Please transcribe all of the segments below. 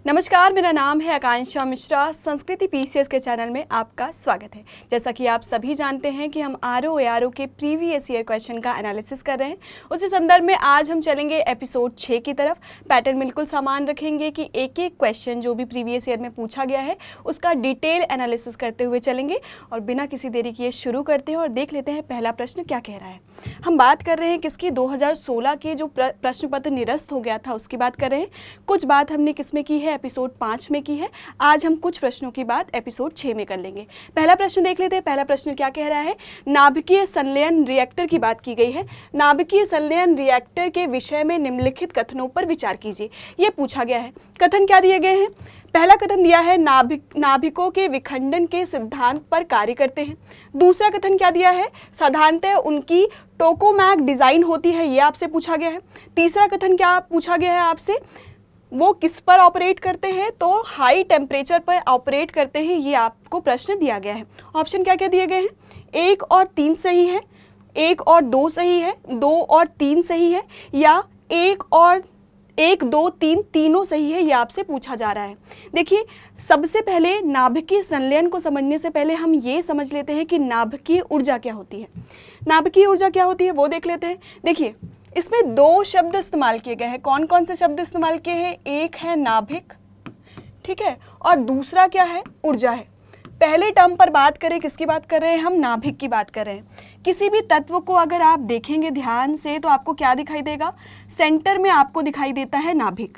नमस्कार, मेरा नाम है आकांक्षा मिश्रा। संस्कृति पीसीएस के चैनल में आपका स्वागत है। जैसा कि आप सभी जानते हैं कि हम आरओ एआरओ के प्रीवियस ईयर क्वेश्चन का एनालिसिस कर रहे हैं। उसी संदर्भ में आज हम चलेंगे एपिसोड 6 की तरफ। पैटर्न बिल्कुल समान रखेंगे कि एक एक क्वेश्चन जो भी प्रीवियस ईयर में पूछा गया है उसका डिटेल एनालिसिस करते हुए चलेंगे। और बिना किसी देरी किए शुरू करते हैं और देख लेते हैं पहला प्रश्न क्या कह रहा है। हम बात कर रहे हैं किसकी, 2016 के जो प्रश्न पत्र निरस्त हो गया था उसकी बात कर रहे हैं। कुछ बात हमने किसमें की है, एपिसोड 5 में की है। आज हम कुछ प्रश्नों की बात एपिसोड 6 में कर लेंगे। पहला प्रश्न देख लेते हैं। पहला प्रश्न क्या कह रहा है, नाभिकीय संलयन रिएक्टर की बात की गई है। नाभिकीय संलयन रिएक्टर के विषय में निम्नलिखित कथनों पर विचार कीजिए, ये पूछा गया है। कथन क्या दिए गए हैं? पहला कथन दिया है नाभिकों के विखंडन के सिद्धांत पर कार्य करते हैं। दूसरा कथन क्या दिया है, साधारणतः उनकी टोकामैक डिजाइन होती है, ये आपसे पूछा गया है। तीसरा कथन क्या पूछा गया है आपसे, वो किस पर ऑपरेट करते हैं, तो हाई टेम्परेचर पर ऑपरेट करते हैं, ये आपको प्रश्न दिया गया है। ऑप्शन क्या क्या दिए गए हैं, 1 और 3 सही है, 1 और 2 सही है, 2 और 3 सही है, या 1, 2, 3 तीनों सही है, ये आपसे पूछा जा रहा है। देखिए, सबसे पहले नाभिकीय संलयन को समझने से पहले हम ये समझ लेते हैं कि नाभिकीय ऊर्जा क्या होती है। नाभिकीय ऊर्जा क्या होती है वो देख लेते हैं। देखिए, इसमें 2 शब्द इस्तेमाल किए गए हैं। कौन कौन से शब्द इस्तेमाल किए हैं? एक है नाभिक, ठीक है, और दूसरा क्या है, ऊर्जा है। पहले टर्म पर बात करें, किसकी बात कर रहे हैं हम? नाभिक की बात कर रहे हैं। किसी भी तत्व को अगर आप देखेंगे ध्यान से तो आपको क्या दिखाई देगा, सेंटर में आपको दिखाई देता है नाभिक,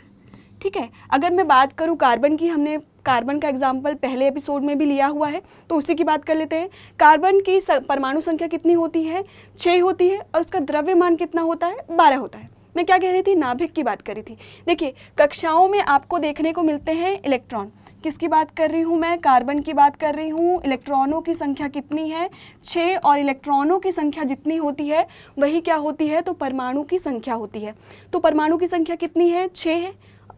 ठीक है। अगर मैं बात करूं कार्बन की, हमने कार्बन का एग्जाम्पल पहले एपिसोड में भी लिया हुआ है, तो उसी की बात कर लेते हैं। कार्बन की परमाणु संख्या कितनी होती है? 6 होती है, और उसका द्रव्यमान कितना होता है? 12 होता है। मैं क्या कह रही थी, नाभिक की बात कर रही थी। देखिए, कक्षाओं में आपको देखने को मिलते हैं इलेक्ट्रॉन। किसकी बात कर रही हूँ मैं? कार्बन की बात कर रही हूँ। इलेक्ट्रॉनों की संख्या कितनी है? 6, और इलेक्ट्रॉनों की संख्या जितनी होती है वही क्या होती है, तो परमाणु की संख्या होती है। तो परमाणु की संख्या कितनी है? 6 है।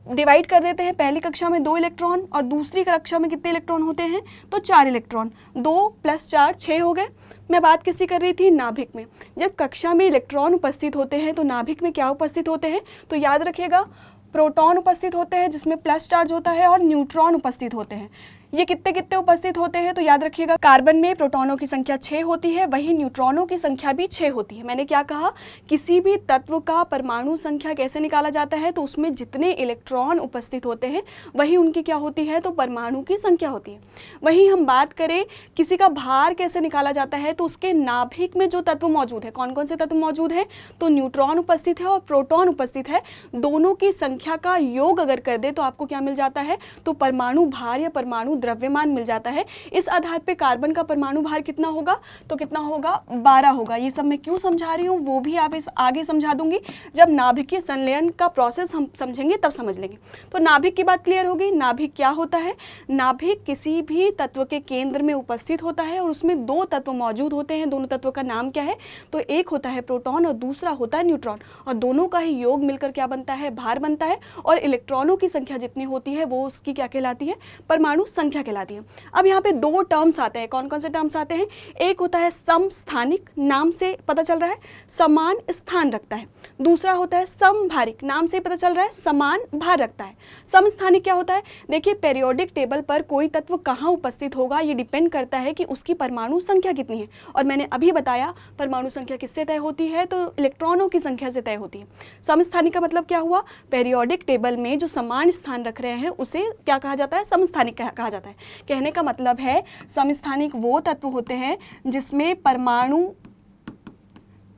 डिवाइड कर देते हैं, पहली कक्षा में 2 इलेक्ट्रॉन और दूसरी कक्षा में कितने इलेक्ट्रॉन होते हैं, तो 4 इलेक्ट्रॉन। 2 + 4 6 हो गए। मैं बात किसकी कर रही थी? नाभिक में। जब कक्षा में इलेक्ट्रॉन उपस्थित होते हैं तो नाभिक में क्या उपस्थित होते हैं, तो याद रखिएगा, प्रोटॉन उपस्थित होते हैं जिसमें प्लस चार्ज होता है, और न्यूट्रॉन उपस्थित होते हैं। ये कितने कितने उपस्थित होते हैं, तो याद रखिएगा, कार्बन में प्रोटॉनों की संख्या 6 होती है, वहीं न्यूट्रॉनों की संख्या भी 6 होती है। मैंने क्या कहा, किसी भी तत्व का परमाणु संख्या कैसे निकाला जाता है, तो उसमें जितने इलेक्ट्रॉन उपस्थित होते हैं वही उनकी क्या होती है, तो परमाणु की संख्या होती है। वहीं हम बात करें किसी का भार कैसे निकाला जाता है, तो उसके नाभिक में जो तत्व मौजूद है, कौन कौन से तत्व मौजूद हैं, तो न्यूट्रॉन उपस्थित है और प्रोटॉन उपस्थित है। दोनों की संख्या का योग अगर कर दे तो आपको क्या मिल जाता है, तो परमाणु भार या परमाणु द्रव्यमान मिल जाता है। इस आधार पे कार्बन का परमाणु भार कितना होगा, तो कितना होगा, 12 होगा। ये सब मैं क्यों समझा रही हूँ वो भी आप इस आगे समझा दूंगी, जब नाभिकीय संलयन का प्रोसेस हम समझेंगे तब समझ लेंगे। तो नाभिक की बात क्लियर होगी। नाभिक क्या होता है? नाभिक किसी भी तत्व के केंद्र में उपस्थित होता है और उसमें 2 तत्व मौजूद होते हैं। दोनों तत्वों का नाम क्या है, तो एक होता है प्रोटॉन और दूसरा होता है न्यूट्रॉन, और दोनों का ही योग मिलकर क्या बनता है, भार बनता है। और इलेक्ट्रॉनों की संख्या जितनी होती है वो उसकी क्या कहलाती है, परमाणु संख्या कहलाती है। अब यहाँ पे 2 टर्म्स आते हैं। कौन कौन से टर्म्स आते हैं? एक होता है समस्थानिक, नाम से पता चल रहा है समान स्थान रखता है। दूसरा होता है समभारिक, नाम से पता चल रहा है समान भार रखता है। समस्थानिक क्या होता है? देखिए, पेरियोडिक टेबल पर कोई तत्व कहाँ उपस्थित होगा ये डिपेंड करता है कि उसकी परमाणु संख्या कितनी है। और मैंने अभी बताया परमाणु संख्या किससे तय होती है, तो इलेक्ट्रॉनों की संख्या से तय होती है। समस्थानिक का मतलब क्या हुआ, पेरियोडिक टेबल में जो समान स्थान रख रहे हैं उसे क्या कहा जाता है, समस्थानिक कहा जाता है। कहने का मतलब है समस्थानिक वो तत्व होते हैं जिसमें परमाणु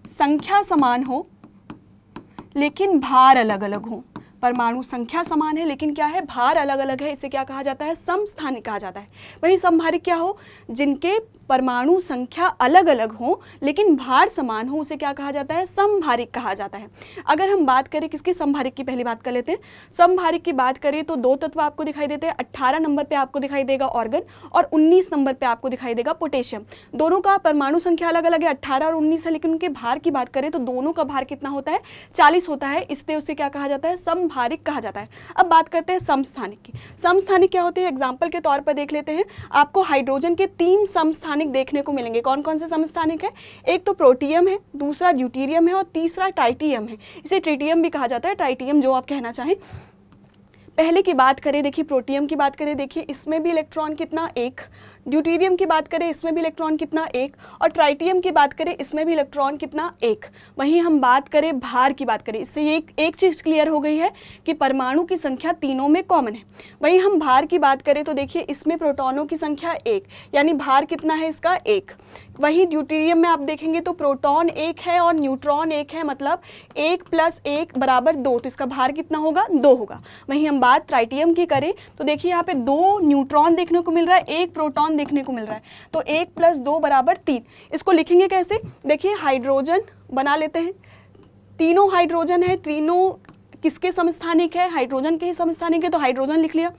संख्या समान हो लेकिन भार अलग अलग हो। परमाणु संख्या समान है लेकिन क्या है, भार अलग अलग है, इसे क्या कहा जाता है, समस्थानिक कहा जाता है। वही समभारिक क्या हो, जिनके परमाणु संख्या अलग अलग हो लेकिन भार समान हो, उसे क्या कहा जाता है, समभारिक कहा जाता है। अगर हम बात करें किसकी, समभारिक की पहली बात कर लेते हैं। समभारिक की बात करें तो 2 तत्व आपको दिखाई देते हैं। 18 नंबर पे आपको दिखाई देगा ऑर्गन, और 19 नंबर पे आपको दिखाई देगा पोटेशियम। दोनों का परमाणु संख्या अलग अलग है, 18 और 19 है, लेकिन उनके भार की बात करें तो दोनों का भार कितना होता है, 40 होता है। इसलिए उसे क्या कहा जाता है, समभारिक कहा जाता है। अब बात करते हैं समस्थानिक की। समस्थानिक क्या होते हैं, एग्जाम्पल के तौर पर देख लेते हैं। आपको हाइड्रोजन के 3 समस्थानिक देखने को मिलेंगे। कौन कौन से समस्थानिक है, एक तो प्रोटियम है, दूसरा ड्यूटेरियम है और तीसरा ट्राइटियम है। इसे ट्रिटियम भी कहा जाता है, ट्राइटियम जो आप कहना चाहें। पहले की बात करें, देखिए प्रोटियम की बात करें, देखिए इसमें भी इलेक्ट्रॉन कितना, एक। ड्यूटेरियम की बात करें, इसमें भी इलेक्ट्रॉन कितना, एक। और ट्राइटियम की बात करें, इसमें भी इलेक्ट्रॉन कितना, एक। वहीं हम बात करें भार की बात करें, इससे ये एक चीज़ क्लियर हो गई है कि परमाणु की संख्या तीनों में कॉमन है। वहीं हम भार की बात करें तो देखिए इसमें प्रोटॉनों की संख्या एक, यानी भार कितना है इसका, एक। वहीं ड्यूटेरियम में आप देखेंगे तो प्रोटॉन एक है और न्यूट्रॉन एक है, मतलब 1 + 1 = 2, तो इसका भार कितना होगा, 2 होगा। वहीं हम बात ट्राइटियम की करें तो देखिए यहाँ पे 2 न्यूट्रॉन देखने को मिल रहा है, 1 प्रोटॉन देखने को मिल रहा है, तो 1 + 2 = 3। इसको लिखेंगे कैसे, देखिए हाइड्रोजन बना लेते हैं, तीनों हाइड्रोजन है, तीनों किसके समस्थानिक है, हाइड्रोजन के ही समस्थानिक है, तो हाइड्रोजन लिख लिया।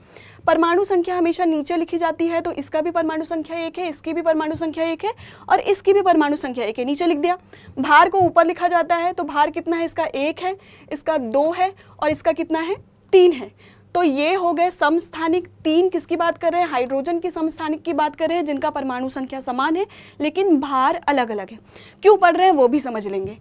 परमाणु संख्या हमेशा नीचे लिखी जाती है, तो इसका भी परमाणु संख्या 1 है, इसकी भी परमाणु संख्या 1 है और इसकी भी परमाणु संख्या 1 है, नीचे लिख दिया। भार को ऊपर लिखा जाता है, तो भार कितना है, इसका 1 है, इसका 2 है और इसका कितना है, 3 है। तो ये हो गए समस्थानिक। 3 किसकी बात कर रहे हैं, हाइड्रोजन की समस्थानिक की बात कर रहे हैं, जिनका परमाणु संख्या समान है लेकिन भार अलग अलग है। क्यों पढ़ रहे हैं वो भी समझ लेंगे।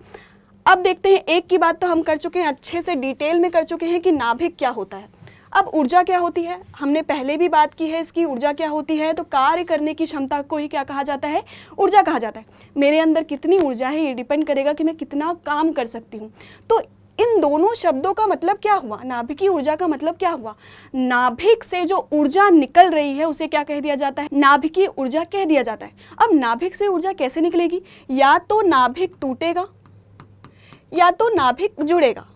अब देखते हैं, एक की बात तो हम कर चुके हैं, अच्छे से डिटेल में कर चुके हैं कि नाभिक क्या होता है। अब ऊर्जा क्या होती है, हमने पहले भी बात की है इसकी, ऊर्जा क्या होती है, तो कार्य करने की क्षमता को ही क्या कहा जाता है, ऊर्जा कहा जाता है। मेरे अंदर कितनी ऊर्जा है ये डिपेंड करेगा कि मैं कितना काम कर सकती हूँ। तो इन दोनों शब्दों का मतलब क्या हुआ, नाभिकीय ऊर्जा का मतलब क्या हुआ, नाभिक से जो ऊर्जा निकल रही है उसे क्या कह दिया जाता है, नाभिकीय ऊर्जा कह दिया जाता है। अब नाभिक से ऊर्जा कैसे निकलेगी, या तो नाभिक टूटेगा या तो नाभिक जुड़ेगा।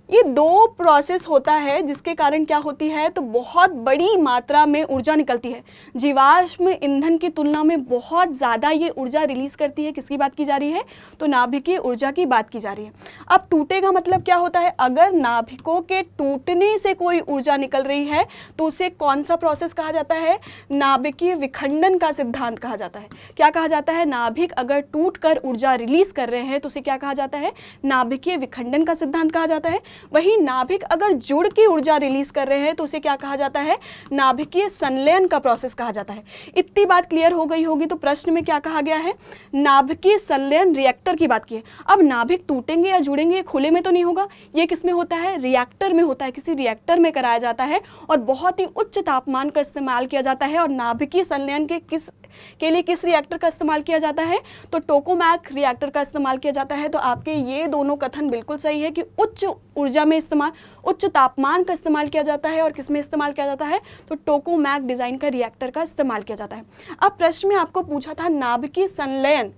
ये 2 प्रोसेस होता है जिसके कारण क्या होती है, तो बहुत बड़ी मात्रा में ऊर्जा निकलती है। जीवाश्म ईंधन की तुलना में बहुत ज़्यादा ये ऊर्जा रिलीज करती है। किसकी बात की जा रही है, तो नाभिकीय ऊर्जा की बात की जा रही है। अब टूटेगा मतलब क्या होता है, अगर नाभिकों के टूटने से कोई ऊर्जा निकल रही है तो उसे कौन सा प्रोसेस कहा जाता है, नाभिकीय विखंडन का सिद्धांत कहा जाता है। क्या कहा जाता है, नाभिक अगर टूट कर ऊर्जा रिलीज कर रहे हैं तो उसे क्या कहा जाता है, नाभिकीय विखंडन का सिद्धांत कहा जाता है। वही नाभिक अगर जुड़ के ऊर्जा रिलीज कर रहे हैं तो उसे क्या कहा जाता है, नाभिकीय संलयन का प्रोसेस कहा जाता है। इतनी बात क्लियर हो गई होगी। तो प्रश्न में क्या कहा गया है, नाभिकीय संलयन रिएक्टर की बात की है। अब नाभिक टूटेंगे या जुड़ेंगे ये खुले में तो नहीं होगा, ये किस में होता है, रिएक्टर में होता है, किसी रिएक्टर में कराया जाता है और बहुत ही उच्च तापमान का इस्तेमाल किया जाता है। और नाभिकीय संलयन के लिए किस रिएक्टर का इस्तेमाल किया जाता है, तो टोकामेक रिएक्टर का इस्तेमाल किया जाता है। तो आपके ये दोनों कथन बिल्कुल सही है कि उच्च ऊर्जा में इस्तेमाल, उच्च तापमान का इस्तेमाल किया जाता है और किस में इस्तेमाल किया जाता है, तो टोकामेक डिजाइन का रिएक्टर का इस्तेमाल किया जाता है। अब प्रश्न में आपको पूछा था नाभिकीय संलयन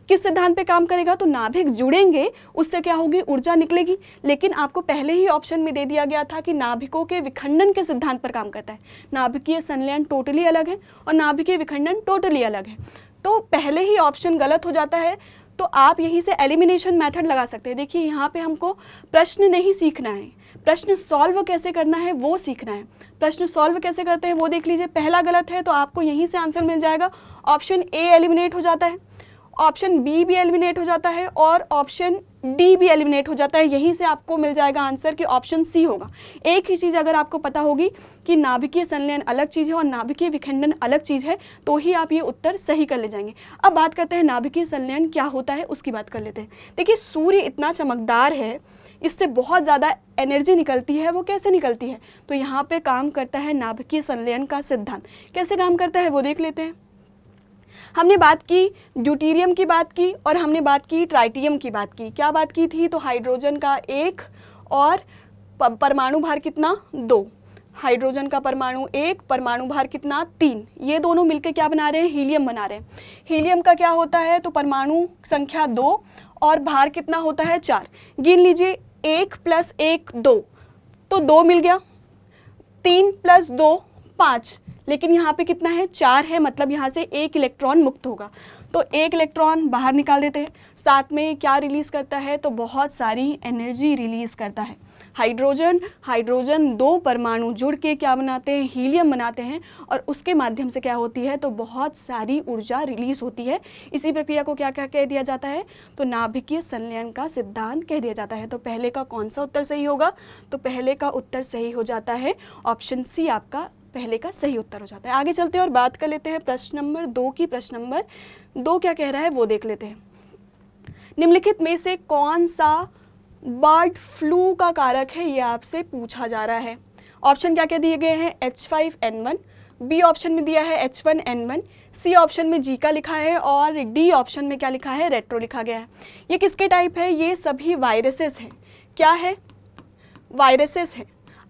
किस सिद्धांत पे काम करेगा, तो नाभिक जुड़ेंगे उससे क्या होगी, ऊर्जा निकलेगी। लेकिन आपको पहले ही ऑप्शन में दे दिया गया था कि नाभिकों के विखंडन के सिद्धांत पर काम करता है। नाभिकीय संलयन टोटली अलग है और नाभिकीय विखंडन टोटली अलग है। तो पहले ही ऑप्शन गलत हो जाता है। तो आप यहीं से एलिमिनेशन मेथड लगा सकते हैं। देखिए यहाँ पे हमको प्रश्न नहीं सीखना है, प्रश्न सॉल्व कैसे करना है वो सीखना है। प्रश्न सॉल्व कैसे करते हैं वो देख लीजिए। पहला गलत है तो आपको यहीं से आंसर मिल जाएगा। ऑप्शन ए एलिमिनेट हो जाता है, ऑप्शन बी भी एलिमिनेट हो जाता है और ऑप्शन डी भी एलिमिनेट हो जाता है। यहीं से आपको मिल जाएगा आंसर कि ऑप्शन सी होगा। एक ही चीज़ अगर आपको पता होगी कि नाभिकीय संलयन अलग चीज़ है और नाभिकीय विखंडन अलग चीज़ है तो ही आप ये उत्तर सही कर ले जाएंगे। अब बात करते हैं नाभिकीय संलयन क्या होता है उसकी बात कर लेते हैं। देखिए सूर्य इतना चमकदार है, इससे बहुत ज़्यादा एनर्जी निकलती है। वो कैसे निकलती है, तो यहाँ पर काम करता है नाभिकीय संलयन का सिद्धांत। कैसे काम करता है वो देख लेते हैं। हमने बात की ड्यूटेरियम की बात की और हमने बात की ट्राइटियम की बात की। क्या बात की थी, तो हाइड्रोजन का 1 और परमाणु भार कितना, 2। हाइड्रोजन का परमाणु 1, परमाणु भार कितना, 3। ये दोनों मिलकर क्या बना रहे हैं, हीलियम बना रहे हैं। हीलियम का क्या होता है, तो परमाणु संख्या 2 और भार कितना होता है, 4। गिन लीजिए, 1 + 1 2, तो 2 मिल गया। 3 + 2 5, लेकिन यहाँ पे कितना है, 4 है, मतलब यहाँ से 1 इलेक्ट्रॉन मुक्त होगा। तो 1 इलेक्ट्रॉन बाहर निकाल देते हैं। साथ में क्या रिलीज करता है, तो बहुत सारी एनर्जी रिलीज करता है। हाइड्रोजन 2 परमाणु जुड़ के क्या बनाते हैं, हीलियम बनाते हैं और उसके माध्यम से क्या होती है, तो बहुत सारी ऊर्जा रिलीज होती है। इसी प्रक्रिया को क्या क्या कह दिया जाता है, तो नाभिकीय संलयन का सिद्धांत कह दिया जाता है। तो पहले का कौन सा उत्तर सही होगा, तो पहले का उत्तर सही हो जाता है ऑप्शन सी, आपका पहले का सही उत्तर हो जाता है। आगे चलते हैं और बात कर लेते हैं प्रश्न नंबर 2 की। प्रश्न नंबर 2 क्या कह रहा है वो देख लेते हैं। निम्नलिखित में से कौन सा बर्ड फ्लू का कारक है, ये आपसे पूछा जा रहा है। ऑप्शन क्या क्या दिए गए हैं, H5N1, बी ऑप्शन में दिया है H1N1, सी ऑप्शन में जीका लिखा है और डी ऑप्शन में क्या लिखा है, रेट्रो लिखा गया है। ये किसके टाइप है, ये सभी वायरसेस हैं। क्या है, वायरसेस हैं।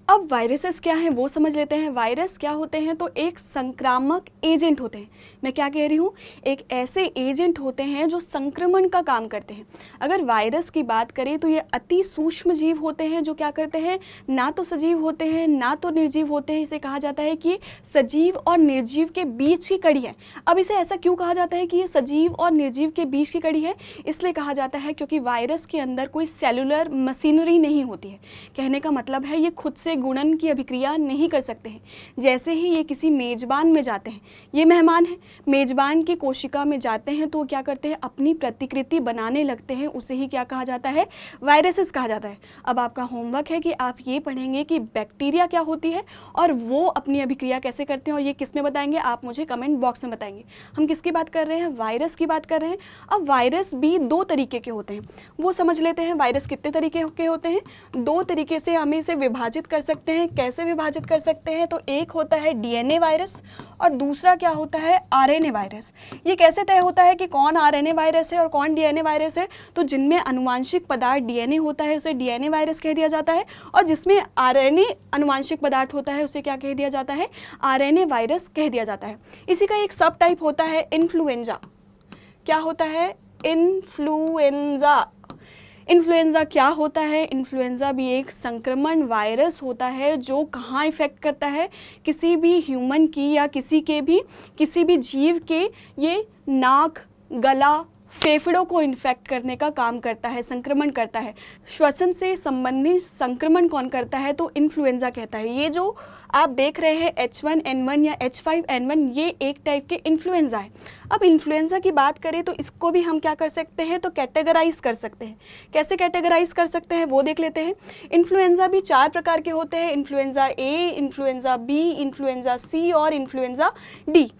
अब वायरसेस क्या हैं वो समझ लेते हैं। वायरस क्या होते हैं, तो एक संक्रामक एजेंट होते हैं। मैं क्या कह रही हूँ, एक ऐसे एजेंट होते हैं जो संक्रमण का काम करते हैं। अगर वायरस की बात करें तो ये अति सूक्ष्म जीव होते हैं जो क्या करते हैं, ना तो सजीव होते हैं ना तो निर्जीव होते हैं। इसे कहा जाता है कि सजीव और निर्जीव के बीच की कड़ी है। अब इसे ऐसा क्यों कहा जाता है कि ये सजीव और निर्जीव के बीच की कड़ी है, इसलिए कहा जाता है क्योंकि वायरस के अंदर कोई सेलुलर मशीनरी नहीं होती है। कहने का मतलब है ये खुद से गुणन की अभिक्रिया नहीं कर सकते हैं। जैसे ही ये किसी मेजबान में जाते हैं, ये मेहमान है, मेजबान की कोशिका में जाते हैं तो क्या करते हैं, अपनी प्रतिकृति बनाने लगते हैं। उसे ही क्या कहा जाता है, वायरसेस कहा जाता है। अब आपका होमवर्क है कि आप ये पढ़ेंगे कि बैक्टीरिया क्या होती है और वो अपनी अभिक्रिया कैसे करते हैं, और ये किस में बताएंगे, आप मुझे कमेंट बॉक्स में बताएंगे। हम किसकी बात कर रहे हैं, वायरस की बात कर रहे हैं। अब वायरस भी दो तरीके के होते हैं, वो समझ लेते हैं। वायरस कितने तरीके के होते हैं, दो तरीके से हम इसे विभाजित कर सकते हैं। कैसे विभाजित कर सकते हैं, तो एक होता है डीएनए वायरस और दूसरा क्या होता है, आरएनए वायरस। ये कैसे तय होता है कि कौन आरएनए वायरस है और कौन डीएनए वायरस है, तो जिनमें अनुवांशिक पदार्थ डीएनए होता है उसे डीएनए वायरस कह दिया जाता है, और जिसमें आरएनए अनुवांशिक पदार्थ होता है उसे क्या कह दिया जाता है, आरएनए वायरस कह दिया जाता है। इसी का एक सब टाइप होता है इन्फ्लुएंजा। क्या होता है, इन्फ्लुएंजा। इन्फ्लुएंजा क्या होता है, इन्फ्लुएंजा भी एक संक्रमण वायरस होता है जो कहाँ इफेक्ट करता है, किसी भी ह्यूमन की या किसी भी जीव के ये नाक, गला, फेफड़ों को इन्फेक्ट करने का काम करता है, संक्रमण करता है। श्वसन से संबंधित संक्रमण कौन करता है, तो इन्फ्लुएंजा कहता है। ये जो आप देख रहे हैं H1N1 या H5N1, ये एक टाइप के इन्फ्लुएंजा है। अब इन्फ्लुएंजा की बात करें तो इसको भी हम क्या कर सकते हैं, तो कैटेगराइज कर सकते हैं। कैसे कैटेगराइज कर सकते हैं वो देख लेते हैं। इन्फ्लुएंजा भी 4 प्रकार के होते हैं, influenza A, influenza B, influenza C और इन्फ्लुएंजा डी।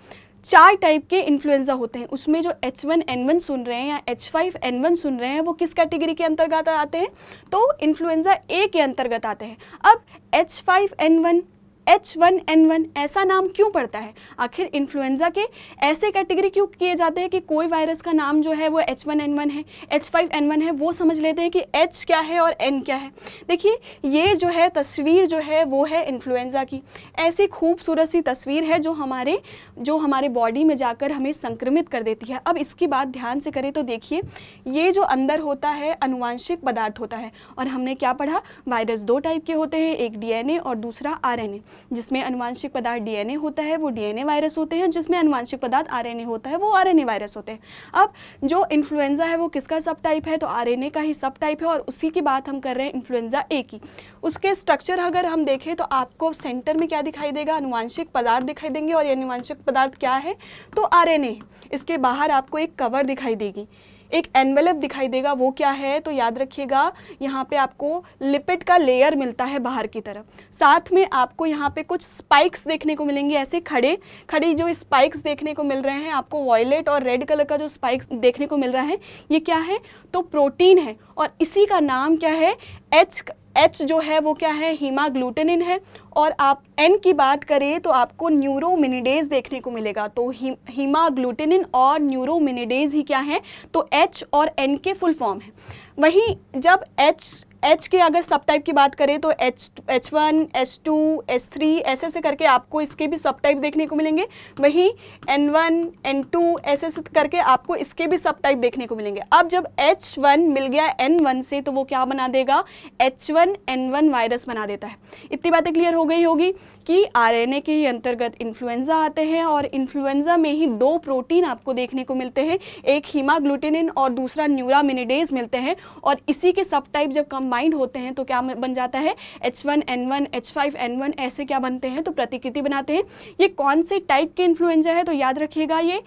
4 टाइप के इन्फ्लुएंजा होते हैं। उसमें जो H1N1 सुन रहे हैं या H5N1 सुन रहे हैं वो किस कैटेगरी के अंतर्गत आते हैं, तो इन्फ्लुएंजा ए के अंतर्गत आते हैं। अब H5N1, H1N1 ऐसा नाम क्यों पड़ता है, आखिर इन्फ्लुएंजा के ऐसे कैटेगरी क्यों किए जाते हैं कि कोई वायरस का नाम जो है वो H1N1 है, H5N1 है। वो समझ लेते हैं कि H क्या है और N क्या है। देखिए ये जो है तस्वीर जो है वो है इन्फ्लुएंजा की। ऐसी खूबसूरत सी तस्वीर है जो हमारे बॉडी में जाकर हमें संक्रमित कर देती है। अब इसकी बात ध्यान से करें तो देखिए ये जो अंदर होता है अनुवांशिक पदार्थ होता है, और हमने क्या पढ़ा, वायरस 2 टाइप के होते हैं, एक डीएनए और दूसरा आरएनए। जिसमें अनुवांशिक पदार्थ डीएनए होता है वो डीएनए वायरस होते हैं, जिसमें अनुवांशिक पदार्थ आरएनए होता है वो आरएनए वायरस होते हैं। अब जो इन्फ्लुएंजा है वो किसका सब टाइप है, तो आरएनए का ही सब टाइप है, और उसी की बात हम कर रहे हैं इन्फ्लुएंजा ए की। उसके स्ट्रक्चर अगर हम देखें तो आपको सेंटर में क्या दिखाई देगा, अनुवांशिक पदार्थ दिखाई देंगे, और ये अनुवांशिक पदार्थ क्या है, तो आरएनए। इसके बाहर आपको एक कवर दिखाई देगी, एक एनवेलप दिखाई देगा, वो क्या है, तो याद रखिएगा यहाँ पे आपको लिपिड का लेयर मिलता है बाहर की तरफ। साथ में आपको यहाँ पे कुछ स्पाइक्स देखने को मिलेंगे, ऐसे खड़े जो स्पाइक्स देखने को मिल रहे हैं आपको, वॉयलेट और रेड कलर का जो स्पाइक्स देखने को मिल रहा है, ये क्या है, तो प्रोटीन है, और इसी का नाम क्या है, H जो है वो क्या है, हीमाग्लूटिनिन है। और आप N की बात करें तो आपको न्यूरोमिनिडेज देखने को मिलेगा। तो हीमाग्लूटिनिन और न्यूरोमिनिडेज ही क्या है, तो H और N के फुल फॉर्म है। वहीं जब H के अगर सब टाइप की बात करें तो H1, H2, H3 ऐसे करके आपको इसके भी सब टाइप देखने को मिलेंगे। वहीं N1, N2 ऐसे करके आपको इसके भी सब टाइप देखने को मिलेंगे। अब जब H1 मिल गया N1 से तो वो क्या बना देगा, H1N1 वायरस बना देता है। इतनी बातें क्लियर हो गई होगी कि आरएनए के ही अंतर्गत इन्फ्लुएंजा आते हैं, और इन्फ्लुएंजा में ही 2 प्रोटीन आपको देखने को मिलते हैं, एक हीमाग्लूटिनिन और दूसरा न्यूरामिनिडेज मिलते हैं, और इसी के सब टाइप जब कंबाइंड होते हैं तो क्या बन जाता है, H1N1, H5N1 ऐसे क्या बनते हैं, तो प्रतिकृति बनाते हैं। ये कौन से टाइप के इन्फ्लुएंजा है, तो याद रखिएगा ये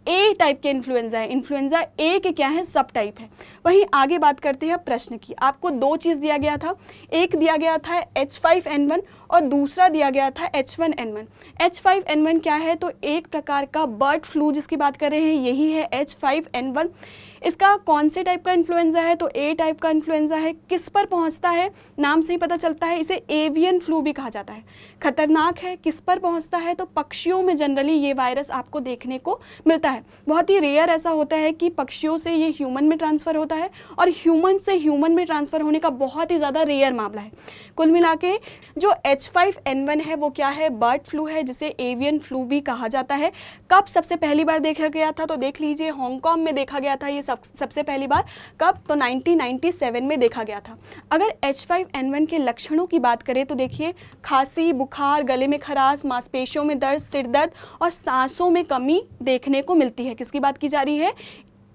ए टाइप के इन्फ्लुएंजा है। इन्फ्लुएंजा ए के क्या है, सब टाइप है। वहीं आगे बात करते हैं प्रश्न की। आपको 2 चीज़ दिया गया था, एक दिया गया था H5N1 और दूसरा दिया गया था H1N1। H5N1 क्या है, तो एक प्रकार का बर्ड फ्लू जिसकी बात कर रहे हैं, यही है H5N1। इसका कौन से टाइप का इन्फ्लुएंजा है, तो ए टाइप का इन्फ्लुएंजा है। किस पर पहुंचता है, नाम से ही पता चलता है, इसे एवियन फ्लू भी कहा जाता है। खतरनाक है, किस पर पहुंचता है, तो पक्षियों में जनरली ये वायरस आपको देखने को मिलता है। बहुत ही रेयर ऐसा होता है कि पक्षियों से ये ह्यूमन में ट्रांसफ़र होता है, और ह्यूमन से ह्यूमन में ट्रांसफ़र होने का बहुत ही ज़्यादा रेयर मामला है। कुल मिला के जो H5N1 है वो क्या है, बर्ड फ्लू है, जिसे एवियन फ्लू भी कहा जाता है। कब सबसे पहली बार देखा गया था, तो देख लीजिए हांगकांग में देखा गया था ये सबसे पहली बार। कब, तो 1997 में देखा गया था। अगर H5N1 के लक्षणों की बात करें तो देखिए खांसी, बुखार, गले में खराश, मांसपेशियों में दर्द, सिर दर्द और सांसों में कमी देखने को मिलती है। किसकी बात की जा रही है,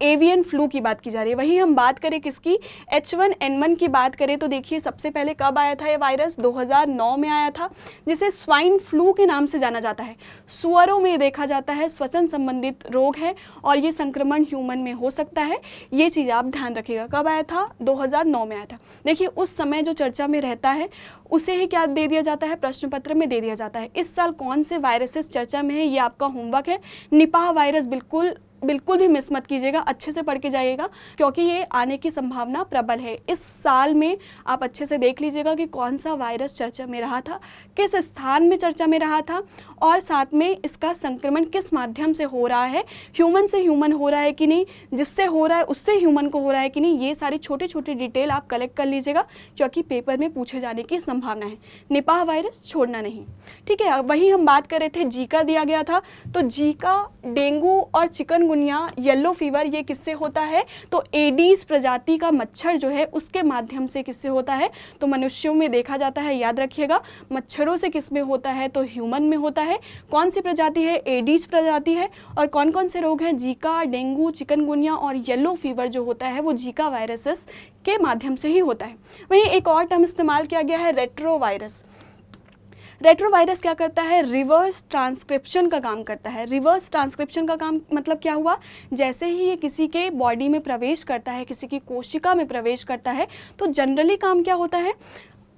एवियन फ्लू की बात की जा रही है। वहीं हम बात करें किसकी, H1N1 की बात करें तो देखिए सबसे पहले कब आया था ये वायरस, 2009 में आया था, जिसे स्वाइन फ्लू के नाम से जाना जाता है। सुअरों में देखा जाता है, श्वसन संबंधित रोग है और ये संक्रमण ह्यूमन में हो सकता है। ये चीज़ आप ध्यान रखिएगा। कब आया था, 2009 में आया था। देखिए उस समय जो चर्चा में रहता है उसे ही क्या दे दिया जाता है, प्रश्न पत्र में दे दिया जाता है। इस साल कौन से वायरसेस चर्चा में है, ये आपका होमवर्क है। निपाह वायरस बिल्कुल भी मिस मत कीजिएगा, अच्छे से पढ़ के जाइएगा क्योंकि ये आने की संभावना प्रबल है। इस साल में आप अच्छे से देख लीजिएगा कि कौन सा वायरस चर्चा में रहा था, किस स्थान में चर्चा में रहा था, और साथ में इसका संक्रमण किस माध्यम से हो रहा है, ह्यूमन से ह्यूमन हो रहा है कि नहीं, जिससे हो रहा है उससे ह्यूमन को हो रहा है कि नहीं। ये सारी छोटी छोटी डिटेल आप कलेक्ट कर लीजिएगा क्योंकि पेपर में पूछे जाने की संभावना है। निपाह वायरस छोड़ना नहीं, ठीक है। वहीं हम बात कर रहे थे, जीका दिया गया था, तो जीका, डेंगू और चिकनगुनिया, येलो फीवर, ये किससे होता है, तो एडीज प्रजाति का मच्छर जो है उसके माध्यम से किससे होता है, तो मनुष्यों में देखा जाता है। याद रखिएगा, मच्छरों से किस में होता है, तो ह्यूमन में होता है। कौन सी प्रजाति है, एडीज प्रजाति है। और कौन कौन से रोग हैं, जीका, डेंगू, चिकनगुनिया और येलो फीवर जो होता है वो जीका वायरसेस के माध्यम से ही होता है। वहीं एक और टर्म इस्तेमाल किया गया है, रेट्रोवायरस। रेट्रोवायरस क्या करता है, रिवर्स ट्रांसक्रिप्शन का काम करता है। रिवर्स ट्रांसक्रिप्शन का काम मतलब क्या हुआ, जैसे ही ये किसी के बॉडी में प्रवेश करता है, किसी की कोशिका में प्रवेश करता है, तो जनरली काम क्या होता है,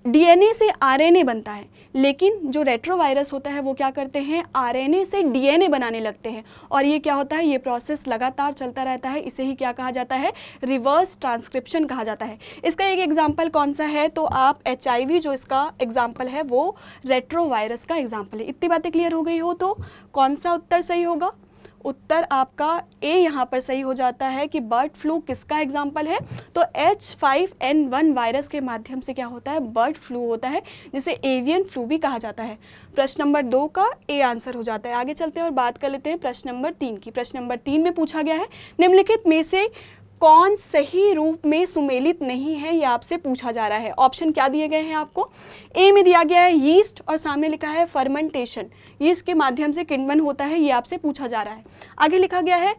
डीएनए से आरएनए बनता है। लेकिन जो रेट्रोवायरस होता है वो क्या करते हैं, आरएनए से डीएनए बनाने लगते हैं। और ये क्या होता है, ये प्रोसेस लगातार चलता रहता है। इसे ही क्या कहा जाता है, रिवर्स ट्रांसक्रिप्शन कहा जाता है। इसका एक एग्जाम्पल कौन सा है, तो आप HIV जो इसका एग्जाम्पल है वो रेट्रोवायरस का एग्जाम्पल है। इतनी बातें क्लियर हो गई हो तो कौन सा उत्तर सही होगा, उत्तर आपका ए यहाँ पर सही हो जाता है कि बर्ड फ्लू किसका एग्जाम्पल है, तो H5N1 वायरस के माध्यम से क्या होता है, बर्ड फ्लू होता है, जिसे एवियन फ्लू भी कहा जाता है। प्रश्न नंबर 2 का ए आंसर हो जाता है। आगे चलते हैं और बात कर लेते हैं प्रश्न नंबर 3 की। प्रश्न नंबर 3 में पूछा गया है, निम्नलिखित में से कौन सही रूप में सुमेलित नहीं है, ये आपसे पूछा जा रहा है। ऑप्शन क्या दिए गए हैं आपको, ए में दिया गया है यीस्ट और सामने लिखा है फर्मेंटेशन, यीस्ट के माध्यम से किण्वन होता है, ये आपसे पूछा जा रहा है। आगे लिखा गया है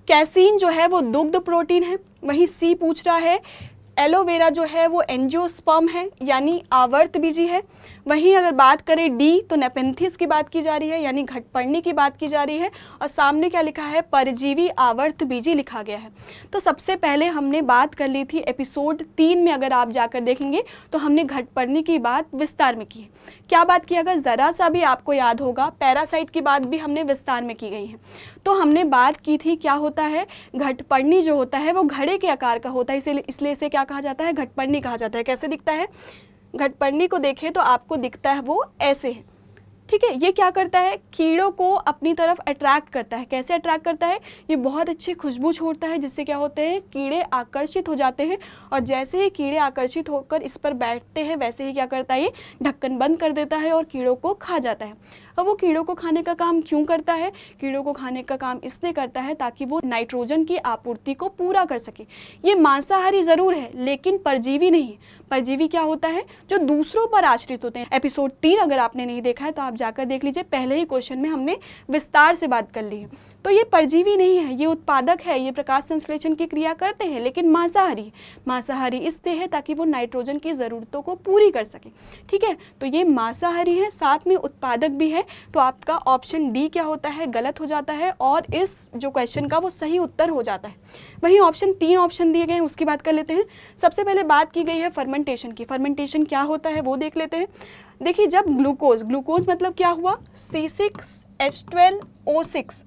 कैसीन जो है वो दुग्ध प्रोटीन है। वहीं सी पूछ रहा है एलोवेरा जो है वो एंजियोस्पर्म है यानी आवर्त बीजी है। वहीं अगर बात करें डी तो नेपेंथिस की बात की जा रही है यानी घटपर्णी की बात की जा रही है, और सामने क्या लिखा है, परजीवी आवर्त बीजी लिखा गया है। तो सबसे पहले हमने बात कर ली थी एपिसोड 3 में, अगर आप जाकर देखेंगे तो हमने घटपर्णी की बात विस्तार में की है। क्या बात की, अगर ज़रा सा भी आपको याद होगा, पैरासाइट की बात भी हमने विस्तार में की गई है। तो हमने बात की थी क्या होता है, घटपर्णी जो होता है वो घड़े के आकार का होता है, इसलिए इसे क्या कहा जाता है, घटपर्णी कहा जाता है। कैसे दिखता है, घटपर्णी को देखें तो आपको दिखता है वो ऐसे है, ठीक है। ये क्या करता है, कीड़ों को अपनी तरफ अट्रैक्ट करता है। कैसे अट्रैक्ट करता है, ये बहुत अच्छी खुशबू छोड़ता है जिससे क्या होते हैं, कीड़े आकर्षित हो जाते हैं, और जैसे ही कीड़े आकर्षित होकर इस पर बैठते हैं वैसे ही क्या करता है, ये ढक्कन बंद कर देता है और कीड़ों को खा जाता है। अब वो कीड़ों को खाने का काम क्यों करता है, कीड़ों को खाने का काम इसलिए करता है ताकि वो नाइट्रोजन की आपूर्ति को पूरा कर सके। ये मांसाहारी ज़रूर है लेकिन परजीवी नहीं है। परजीवी क्या होता है, जो दूसरों पर आश्रित होते हैं। एपिसोड 3 अगर आपने नहीं देखा है तो आप जाकर देख लीजिए, पहले ही क्वेश्चन में हमने विस्तार से बात कर ली है। तो ये परजीवी नहीं है, ये उत्पादक है, ये प्रकाश संश्लेषण की क्रिया करते हैं लेकिन मांसाहारी। मांसाहारी इसलिए है ताकि वो नाइट्रोजन की ज़रूरतों को पूरी कर सके, ठीक है। तो ये मांसाहारी है, साथ में उत्पादक भी है। तो आपका ऑप्शन डी क्या होता है, गलत हो जाता है और इस जो क्वेश्चन का वो सही उत्तर हो जाता है। वहीं ऑप्शन 3 ऑप्शन दिए गए हैं उसकी बात कर लेते हैं। सबसे पहले बात की गई है फर्मेंटेशन की। फर्मेंटेशन क्या होता है वो देख लेते हैं। देखिए जब ग्लूकोज मतलब क्या हुआ, C6H12O6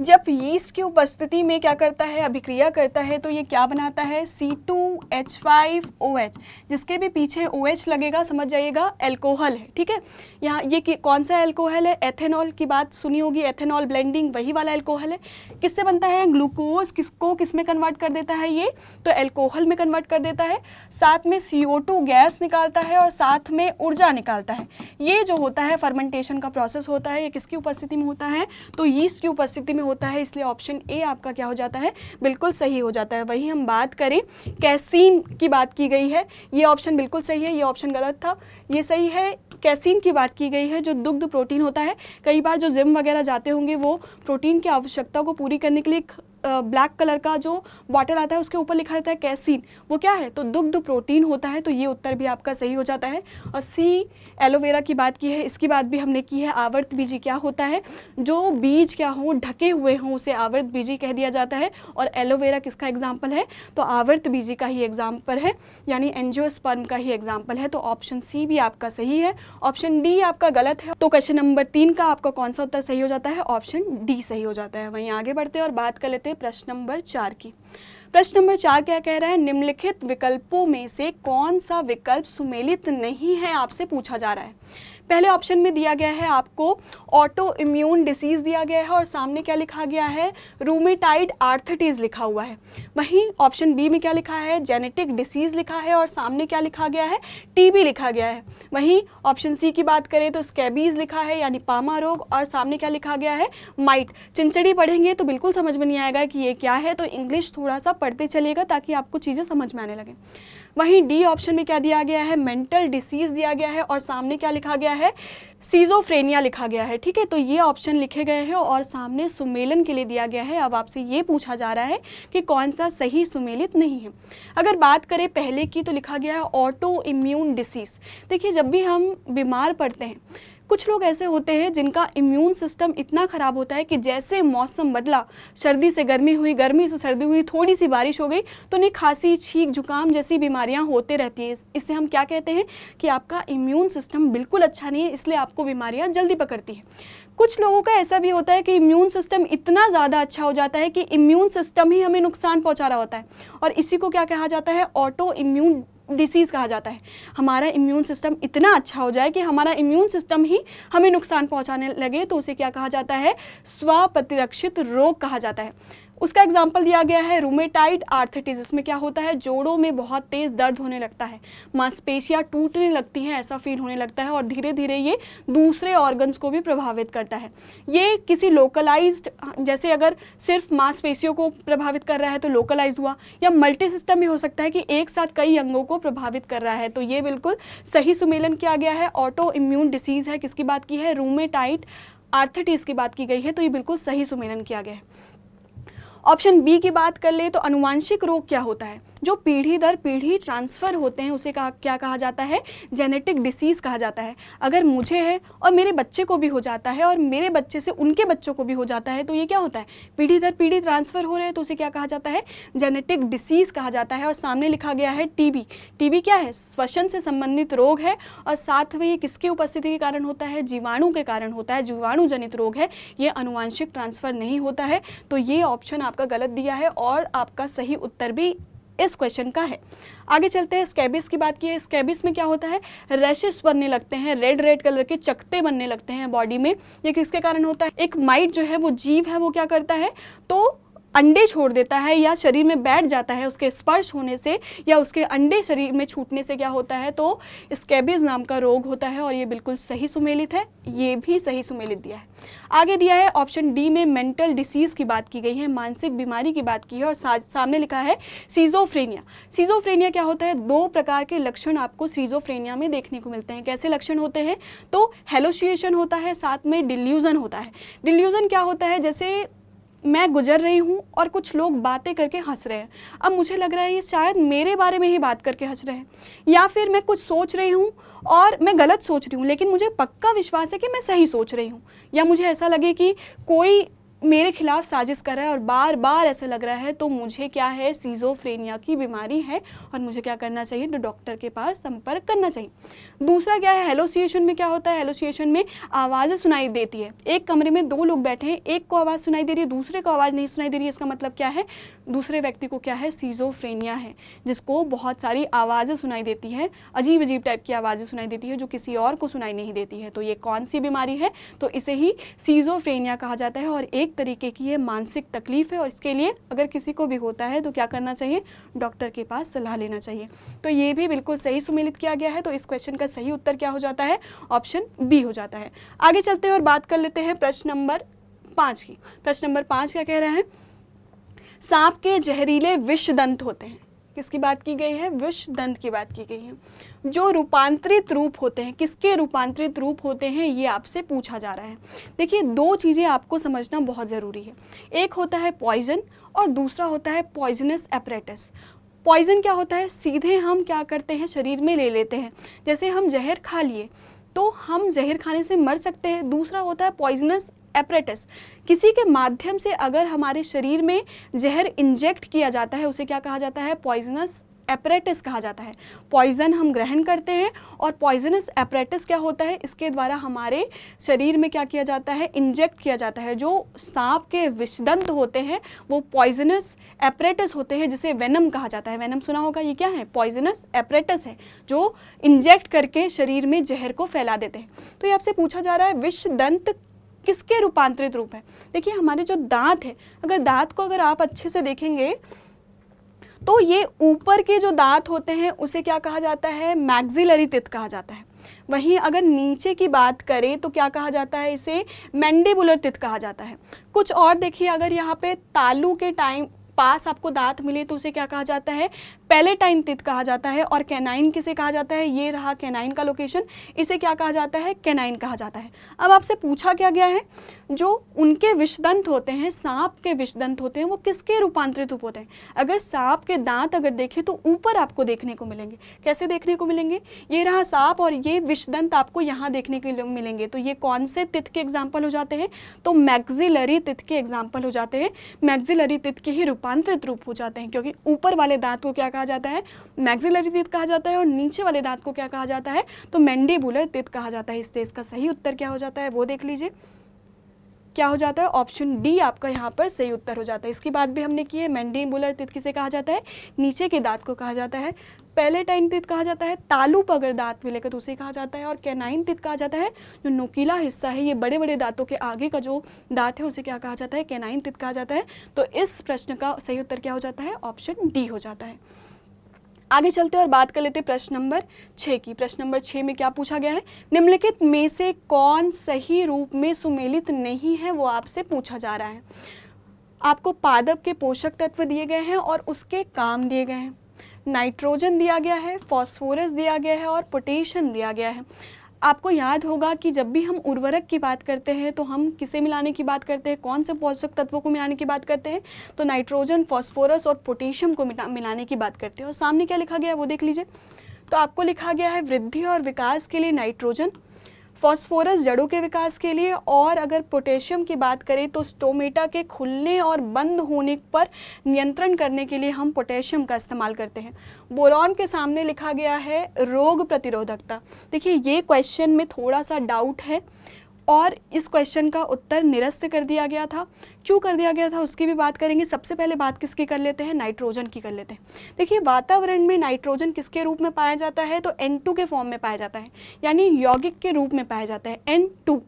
जब यीस्ट की उपस्थिति में क्या करता है, अभिक्रिया करता है, तो ये क्या बनाता है, C2H5OH, जिसके भी पीछे OH लगेगा समझ जाइएगा अल्कोहल है। ठीक है, यहाँ ये कौन सा अल्कोहल है, एथेनॉल की बात सुनी होगी, एथेनॉल ब्लेंडिंग, वही वाला अल्कोहल है। किससे बनता है, ग्लूकोज किसको किस में कन्वर्ट कर देता है, ये तो अल्कोहल में कन्वर्ट कर देता है, साथ में CO2 गैस निकालता है और साथ में ऊर्जा निकालता है। ये जो होता है फर्मेंटेशन का प्रोसेस होता है, ये किसकी उपस्थिति में होता है, तो यीस्ट की उपस्थिति में होता है, इसलिए ऑप्शन ए आपका क्या हो जाता है, बिल्कुल सही हो जाता है। वही हम बात करें कैसीन की बात की गई है, ये ऑप्शन बिल्कुल सही है, ये ऑप्शन गलत था, ये सही है। कैसीन की बात की गई है, जो दुग्ध प्रोटीन होता है, कई बार जो जिम वगैरह जाते होंगे वो प्रोटीन की आवश्यकता को पूरी करने के लिए ब्लैक कलर का जो बॉटल आता है उसके ऊपर लिखा रहता है कैसीन, वो क्या है, तो दुग्ध प्रोटीन होता है, तो ये उत्तर भी आपका सही हो जाता है। और सी एलोवेरा की बात की है, इसकी बात भी हमने की है। आवर्त बीजी क्या होता है, जो बीज क्या हो ढके हुए हों उसे आवर्त बीजी कह दिया जाता है, और एलोवेरा किसका एग्जाम्पल है, तो आवर्त बीजी का ही एग्जाम्पल है, यानी एंजियोस्पर्म का ही एग्जाम्पल है। तो ऑप्शन सी भी आपका सही है, ऑप्शन डी आपका गलत है। तो क्वेश्चन नंबर 3 का आपका कौन सा उत्तर सही हो जाता है, ऑप्शन डी सही हो जाता है। वहीं आगे बढ़ते हैं और बात कर लेते हैं प्रश्न नंबर 4 की। प्रश्न नंबर 4 क्या कह रहा है, निम्नलिखित विकल्पों में से कौन सा विकल्प सुमेलित नहीं है, आपसे पूछा जा रहा है। पहले ऑप्शन में दिया गया है आपको ऑटो इम्यून डिसीज दिया गया है और सामने क्या लिखा गया है, रूमेटाइड आर्थराइटिस लिखा हुआ है। वहीं ऑप्शन बी में क्या लिखा है, जेनेटिक डिसीज लिखा है और सामने क्या लिखा गया है, टीबी लिखा गया है। वहीं ऑप्शन सी की बात करें तो स्कैबीज लिखा है यानी पामा रोग, और सामने क्या लिखा गया है, माइट। चिंचड़ी पढ़ेंगे तो बिल्कुल समझ में नहीं आएगा कि ये क्या है, तो इंग्लिश थोड़ा सा पढ़ते चलिएगा ताकि आपको चीज़ें समझ में आने लगे। वहीं डी ऑप्शन में क्या दिया गया है, मेंटल डिसीज दिया गया है और सामने क्या लिखा गया है, सीजोफ्रेनिया लिखा गया है। ठीक है, तो ये ऑप्शन लिखे गए हैं और सामने सुमेलन के लिए दिया गया है। अब आपसे ये पूछा जा रहा है कि कौन सा सही सुमेलित नहीं है। अगर बात करें पहले की तो लिखा गया है ऑटो इम्यून डिसीज। देखिए, जब भी हम बीमार पड़ते हैं, कुछ लोग ऐसे होते हैं जिनका इम्यून सिस्टम इतना ख़राब होता है कि जैसे मौसम बदला, सर्दी से गर्मी हुई, गर्मी से सर्दी हुई, थोड़ी सी बारिश हो गई तो उन्हें खांसी, छींक, जुकाम जैसी बीमारियां होते रहती हैं। इससे हम क्या कहते हैं कि आपका इम्यून सिस्टम बिल्कुल अच्छा नहीं है, इसलिए आपको बीमारियां जल्दी पकड़ती हैं। कुछ लोगों का ऐसा भी होता है कि इम्यून सिस्टम इतना ज़्यादा अच्छा हो जाता है कि इम्यून सिस्टम ही हमें नुकसान पहुँचा रहा होता है, और इसी को क्या कहा जाता है, ऑटो इम्यून डिसीज़ कहा जाता है। हमारा इम्यून सिस्टम इतना अच्छा हो जाए कि हमारा इम्यून सिस्टम ही हमें नुकसान पहुंचाने लगे, तो उसे क्या कहा जाता है, स्वप्रतिरक्षित रोग कहा जाता है। उसका एग्जाम्पल दिया गया है रूमेटाइड आर्थराइटिस। इसमें क्या होता है, जोड़ों में बहुत तेज़ दर्द होने लगता है, मांसपेशियां टूटने लगती हैं, ऐसा फील होने लगता है, और धीरे धीरे ये दूसरे ऑर्गन्स को भी प्रभावित करता है। ये किसी लोकलाइज्ड, जैसे अगर सिर्फ मांसपेशियों को प्रभावित कर रहा है तो लोकलाइज्ड हुआ, या मल्टी सिस्टम भी हो सकता है कि एक साथ कई अंगों को प्रभावित कर रहा है। तो ये बिल्कुल सही सुमेलन किया गया है। ऑटो इम्यून डिसीज़ है, किसकी बात की है, रूमेटाइड आर्थराइटिस की बात की गई है, तो ये बिल्कुल सही सुमेलन किया गया है। ऑप्शन बी की बात कर ले तो अनुवांशिक रोग क्या होता है, जो पीढ़ी दर पीढ़ी ट्रांसफ़र होते हैं, उसे क्या कहा जाता है, जेनेटिक डिसीज़ कहा जाता है। अगर मुझे है और मेरे बच्चे को भी हो जाता है और मेरे बच्चे से उनके बच्चों को भी हो जाता है, तो ये क्या होता है, पीढ़ी दर पीढ़ी ट्रांसफ़र हो रहे हैं, तो उसे क्या कहा जाता है, जेनेटिक डिसीज़ कहा जाता है। और सामने लिखा गया है टीबी। टीबी क्या है, श्वसन से संबंधित रोग है, और साथ में ये किसकी उपस्थिति के कारण होता है, जीवाणु के कारण होता है, जीवाणु जनित रोग है, ये अनुवांशिक ट्रांसफ़र नहीं होता है। तो ये ऑप्शन आपका गलत दिया है और आपका सही उत्तर भी इस क्वेश्चन का है। आगे चलते हैं, स्कैबिस की बात की है। स्कैबिस में क्या होता है, रैशेस बनने लगते हैं, रेड रेड कलर के चकत्ते बनने लगते हैं बॉडी में। ये किसके कारण होता है, एक माइट जो है वो जीव है, वो क्या करता है, तो अंडे छोड़ देता है या शरीर में बैठ जाता है, उसके स्पर्श होने से या उसके अंडे शरीर में छूटने से क्या होता है, तो स्कैबिस नाम का रोग होता है। और ये बिल्कुल सही सुमेलित है, ये भी सही सुमेलित दिया है। आगे दिया है ऑप्शन डी में मेंटल डिसीज़ की बात की गई है, मानसिक बीमारी की बात की है, और सामने लिखा है सीजोफ्रेनिया। सीजोफ्रेनिया क्या होता है, 2 प्रकार के लक्षण आपको सीजोफ्रेनिया में देखने को मिलते हैं। कैसे लक्षण होते हैं, तो हेलोसिएशन होता है, साथ में डिल्यूजन होता है। डिल्यूजन क्या होता है, जैसे मैं गुजर रही हूँ और कुछ लोग बातें करके हंस रहे हैं, अब मुझे लग रहा है ये शायद मेरे बारे में ही बात करके हंस रहे हैं, या फिर मैं कुछ सोच रही हूँ और मैं गलत सोच रही हूँ लेकिन मुझे पक्का विश्वास है कि मैं सही सोच रही हूँ, या मुझे ऐसा लगे कि कोई मेरे खिलाफ साजिश कर रहा है और बार बार ऐसा लग रहा है, तो मुझे क्या है, सीजोफ्रेनिया की बीमारी है और मुझे क्या करना चाहिए, तो डॉक्टर के पास संपर्क करना चाहिए। दूसरा क्या है, हेलोसिएशन में क्या होता है, हेलोसिएशन में आवाज़ें सुनाई देती है। एक कमरे में दो लोग बैठे हैं, एक को आवाज़ सुनाई दे रही है, दूसरे को आवाज़ नहीं सुनाई दे रही है, इसका मतलब क्या है, दूसरे व्यक्ति को क्या है, सीजोफ्रेनिया है, जिसको बहुत सारी आवाज़ें सुनाई देती है, अजीब अजीब टाइप की आवाज़ें सुनाई देती है जो किसी और को सुनाई नहीं देती है। तो ये कौन सी बीमारी है, तो इसे ही सीजोफ्रेनिया कहा जाता है और एक तरीके की ये मानसिक तकलीफ है और इसके लिए अगर किसी को भी होता है तो क्या करना चाहिए, डॉक्टर के पास सलाह लेना चाहिए। तो ये भी बिल्कुल सही सुमेलित किया गया है, तो इस क्वेश्चन का सही उत्तर क्या हो जाता है, ऑप्शन बी हो जाता है। आगे चलते हैं और बात कर लेते हैं प्रश्न नंबर 5 की। प्रश्न नंबर 5 क्या कह रहे हैं, सांप के जहरीले विषदंत होते हैं, किसकी बात की गई है, विषदंत की बात की गई है। जो रूपांतरित रूप होते हैं, किसके रूपांतरित रूप होते हैं, ये आपसे पूछा जा रहा है। देखिए, दो चीज़ें आपको समझना बहुत ज़रूरी है, एक होता है पॉइजन और दूसरा होता है पॉइजनस एपरेटस। पॉइजन क्या होता है, सीधे हम क्या करते हैं, शरीर में ले लेते हैं, जैसे हम जहर खा लिए तो हम जहर खाने से मर सकते हैं। दूसरा होता है पॉइजनस एपरेटस, किसी के माध्यम से अगर हमारे शरीर में जहर इंजेक्ट किया जाता है उसे क्या कहा जाता है, पॉइजनस एपरेटस कहा जाता है। पॉइजन हम ग्रहण करते हैं और पॉइजनस एपरेटस क्या होता है, इसके द्वारा हमारे शरीर में क्या किया जाता है, इंजेक्ट किया जाता है। जो सांप के विषदंत होते हैं वो पॉइजनस एपरेटस होते हैं, जिसे वेनम कहा जाता है। वेनम सुना होगा, ये क्या है, पॉइजनस एपरेटस है जो इंजेक्ट करके शरीर में जहर को फैला देते हैं। तो ये आपसे पूछा जा रहा है विषदंत किसके रूपांतरित रूप है। देखिए, हमारे जो दांत है, अगर दांत को अगर आप अच्छे से देखेंगे तो ये ऊपर के जो दांत होते हैं उसे क्या कहा जाता है, मैक्सिलरी टिथ कहा जाता है। वहीं अगर नीचे की बात करें तो क्या कहा जाता है, इसे मैंडिबुलर टिथ कहा जाता है। कुछ और देखिए, अगर यहाँ पे तालू के टाइम पास आपको दांत मिले तो उसे क्या कहा जाता है, पैलेटाइन टिथ कहा जाता है। और कैनाइन किसे कहा जाता है, ये रहा कैनाइन का लोकेशन, इसे क्या कहा जाता है, कैनाइन कहा जाता है। अब आपसे पूछा क्या गया है, जो उनके विषदंत होते हैं, सांप के विषदंत होते हैं, वो किसके रूपांतरित रूप होते हैं। अगर सांप के दांत अगर देखें तो ऊपर आपको देखने को मिलेंगे, कैसे देखने को मिलेंगे, ये रहा सांप और ये विषदंत आपको यहाँ देखने के लिए मिलेंगे। तो ये कौन से टिथ के एग्जाम्पल हो जाते हैं, तो मैक्सिलरी टिथ के एग्जाम्पल हो जाते हैं। मैक्सिलरी टिथ के ही रूपांतरित रूप हो जाते हैं, क्योंकि ऊपर वाले दांत को क्या कहा जाता है, मैक्सिलरी टिथ कहा जाता है और नीचे वाले दांत को क्या कहा जाता है, तो मैंडिबुलर टिथ कहा जाता है। इससे इसका सही उत्तर क्या हो जाता है, वो देख लीजिए, क्या हो जाता है, ऑप्शन डी आपका यहाँ पर सही उत्तर हो जाता है। इसकी बात भी हमने की है, मैंडिबुलर टिथ किसे कहा जाता है, नीचे के दांत को कहा जाता है। पैलेटाइन टिथ कहा जाता है, तालू पर अगर दांत मिलेगा तो उसे कहा जाता है। और कैनाइन टिथ कहा जाता है, जो नुकीला हिस्सा है, ये बड़े बड़े दांतों के आगे का जो दांत है उसे क्या कहा जाता है, कैनाइन टिथ कहा जाता है। तो इस प्रश्न का सही उत्तर क्या हो जाता है, ऑप्शन डी हो जाता है। आगे चलते और बात कर लेते हैं प्रश्न नंबर 6 की। प्रश्न नंबर 6 में क्या पूछा गया है, निम्नलिखित में से कौन सही रूप में सुमेलित नहीं है, वो आपसे पूछा जा रहा है। आपको पादप के पोषक तत्व दिए गए हैं और उसके काम दिए गए हैं। नाइट्रोजन दिया गया है, फास्फोरस दिया गया है और पोटेशियम दिया गया है। आपको याद होगा कि जब भी हम उर्वरक की बात करते हैं तो हम किसे मिलाने की बात करते हैं, कौन से पोषक तत्वों को मिलाने की बात करते हैं, तो नाइट्रोजन, फास्फोरस और पोटेशियम को मिलाने की बात करते हैं। और सामने क्या लिखा गया है वो देख लीजिए। तो आपको लिखा गया है वृद्धि और विकास के लिए नाइट्रोजन, फास्फोरस जड़ों के विकास के लिए, और अगर पोटेशियम की बात करें तो स्टोमेटा के खुलने और बंद होने पर नियंत्रण करने के लिए हम पोटेशियम का इस्तेमाल करते हैं। बोरॉन के सामने लिखा गया है रोग प्रतिरोधकता। देखिए, ये क्वेश्चन में थोड़ा सा डाउट है और इस क्वेश्चन का उत्तर निरस्त कर दिया गया था। क्यों कर दिया गया था उसकी भी बात करेंगे। सबसे पहले बात किसकी कर लेते हैं, नाइट्रोजन की कर लेते हैं। देखिए, वातावरण में नाइट्रोजन किसके रूप में पाया जाता है, तो N2 के फॉर्म में पाया जाता है, यानी यौगिक के रूप में पाया जाता है। N2,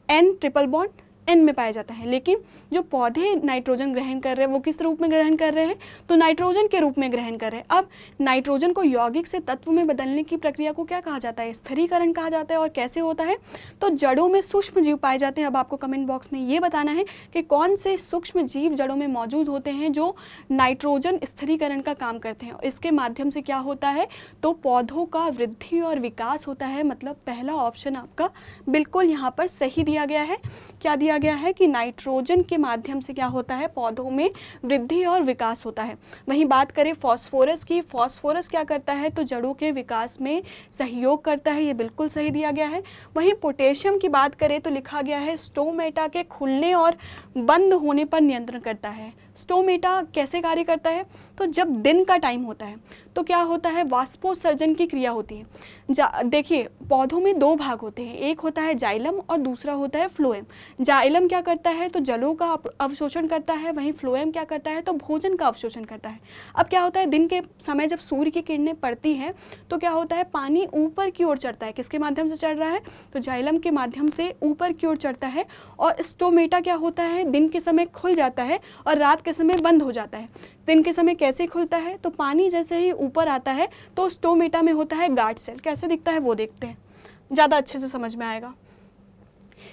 N triple bond N में पाया जाता है। लेकिन जो पौधे नाइट्रोजन ग्रहण कर रहे हैं वो किस रूप में ग्रहण कर रहे हैं, तो नाइट्रोजन के रूप में ग्रहण कर रहे हैं। अब नाइट्रोजन को यौगिक से तत्व में बदलने की प्रक्रिया को क्या कहा जाता है, स्थिरीकरण कहा जाता है। और कैसे होता है, तो जड़ों में सूक्ष्म जीव पाए जाते हैं। अब आपको कमेंट बॉक्स में ये बताना है कि कौन से सूक्ष्म जीव जड़ों में मौजूद होते हैं जो नाइट्रोजन स्थिरीकरण का काम करते हैं। इसके माध्यम से क्या होता है, तो पौधों का वृद्धि और विकास होता है। मतलब पहला ऑप्शन आपका बिल्कुल यहाँ पर सही दिया गया है। क्या दिया गया है कि नाइट्रोजन के माध्यम से क्या होता है, पौधों में वृद्धि और विकास होता है। वहीं बात करें फॉस्फोरस की, फॉस्फोरस क्या करता है, तो जड़ों के विकास में सहयोग करता है, ये बिल्कुल सही दिया गया है। वहीं पोटेशियम की बात करें तो लिखा गया है स्टोमेटा के खुलने और बंद होने पर नियंत्रण करता है। स्टोमेटा कैसे कार्य करता है, तो जब दिन का टाइम होता है तो क्या होता है, वाष्पोत्सर्जन की क्रिया होती है। देखिए पौधों में दो भाग होते हैं, एक होता है जाइलम और दूसरा होता है फ्लोएम। जाइलम क्या करता है, तो जलों का अवशोषण करता है, वहीं फ्लोएम क्या करता है, तो भोजन का अवशोषण करता है। अब क्या होता है, दिन के समय जब सूर्य की किरणें पड़ती हैं तो क्या होता है, पानी ऊपर की ओर चढ़ता है। किसके माध्यम से चढ़ रहा है, तो जाइलम के माध्यम से ऊपर की ओर चढ़ता है। और स्टोमेटा क्या होता है, दिन के समय खुल जाता है और रात के समय बंद हो जाता है। दिन के समय कैसे खुलता है, तो पानी जैसे ही ऊपर आता है तो स्टोमेटा में होता है गार्ड सेल। कैसे दिखता है वो देखते हैं, ज़्यादा अच्छे से समझ में आएगा।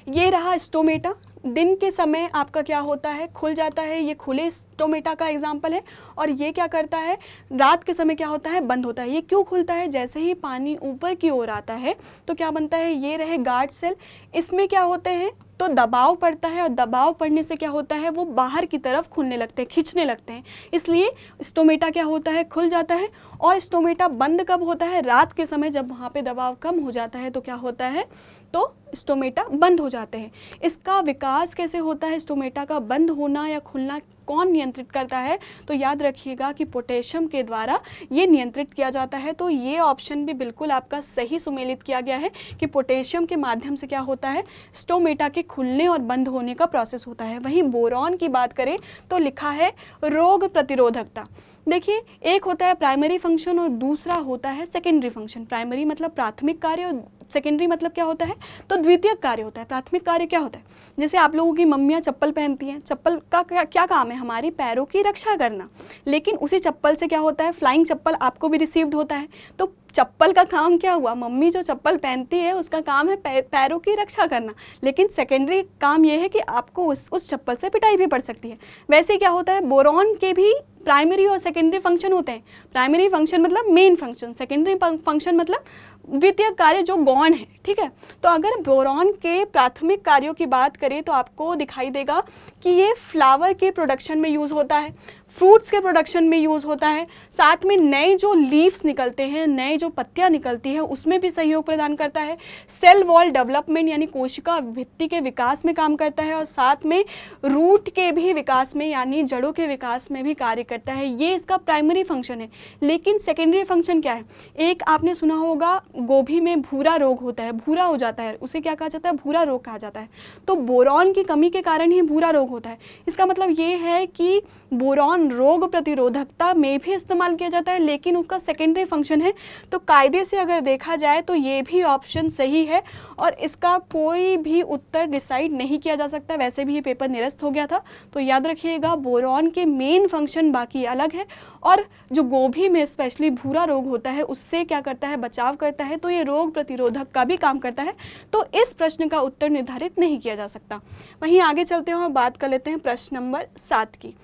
ये रहा स्टोमेटा, दिन के समय आपका क्या होता है, खुल जाता है, ये खुले स्टोमेटा का एग्जाम्पल है। और ये क्या करता है, रात के समय क्या होता है, बंद होता है। ये क्यों खुलता है, जैसे ही पानी ऊपर की ओर आता है तो क्या बनता है, ये रहे गार्ड सेल। इसमें क्या होते हैं, तो दबाव पड़ता है और दबाव पड़ने से क्या होता है, वो बाहर की तरफ खुलने लगते हैं, खींचने लगते हैं। इसलिए स्टोमेटा क्या होता है, खुल जाता है। और स्टोमेटा बंद कब होता है, रात के समय, जब वहाँ पे दबाव कम हो जाता है तो क्या होता है, तो स्टोमेटा बंद हो जाते हैं। इसका विकास कैसे होता है, स्टोमेटा का बंद होना या खुलना कौन नियंत्रित करता है, तो याद रखिएगा कि पोटेशियम के द्वारा ये नियंत्रित किया जाता है। तो ये ऑप्शन भी बिल्कुल आपका सही सुमेलित किया गया है कि पोटेशियम के माध्यम से क्या होता है, स्टोमेटा के खुलने और बंद होने का प्रोसेस होता है। वहीं बोरॉन की बात करें तो लिखा है रोग प्रतिरोधकता। देखिए एक होता है प्राइमरी फंक्शन और दूसरा होता है सेकेंडरी फंक्शन। प्राइमरी मतलब प्राथमिक कार्य और सेकेंडरी मतलब क्या होता है, तो द्वितीयक कार्य होता है। प्राथमिक कार्य क्या होता है, जैसे आप लोगों की मम्मियाँ चप्पल पहनती हैं, चप्पल का क्या काम है, हमारी पैरों की रक्षा करना। लेकिन उसी चप्पल से क्या होता है, फ्लाइंग चप्पल आपको भी रिसीव्ड होता है। तो चप्पल का काम क्या हुआ, मम्मी जो चप्पल पहनती है उसका काम है पैरों की रक्षा करना। लेकिन सेकेंडरी काम यह है कि आपको उस चप्पल से पिटाई भी पड़ सकती है। वैसे क्या होता है, बोरॉन के भी प्राइमरी और सेकेंडरी फंक्शन होते हैं। प्राइमरी फंक्शन मतलब मेन फंक्शन, सेकेंडरी फंक्शन मतलब द्वितीय कार्य जो गौण है, ठीक है। तो अगर बोरॉन के प्राथमिक कार्यों की बात करें तो आपको दिखाई देगा कि ये फ्लावर के प्रोडक्शन में यूज़ होता है, फ्रूट्स के प्रोडक्शन में यूज़ होता है, साथ में नए जो लीव्स निकलते हैं, नए जो पत्तियां निकलती हैं उसमें भी सहयोग प्रदान करता है। सेल वॉल डेवलपमेंट यानी कोशिका भित्ति के विकास में काम करता है और साथ में रूट के भी विकास में यानी जड़ों के विकास में भी कार्य करता है। ये इसका प्राइमरी फंक्शन है। लेकिन सेकेंडरी फंक्शन क्या है, एक आपने सुना होगा गोभी में भूरा रोग होता है, भूरा हो जाता है, उसे क्या कहा जाता है, भूरा रोग कहा जाता है। तो बोरॉन की कमी के कारण ही भूरा रोग होता है। इसका मतलब ये है कि बोरॉन रोग प्रतिरोधकता में भी इस्तेमाल किया जाता है, लेकिन उसका सेकेंडरी फंक्शन है। तो कायदे से अगर देखा जाए तो ये भी ऑप्शन सही है और इसका कोई भी उत्तर डिसाइड नहीं किया जा सकता। वैसे भी ये पेपर निरस्त हो गया था, तो याद रखिएगा बोरॉन के मेन फंक्शन बाकी अलग है और जो गोभी में स्पेशली भूरा रोग होता है उससे क्या करता है, बचाव करता है। तो ये रोग प्रतिरोधक का भी काम करता है। तो इस प्रश्न का उत्तर निर्धारित नहीं किया जा सकता। वहीं आगे चलते हैं और बात कर लेते हैं प्रश्न नंबर 7 की।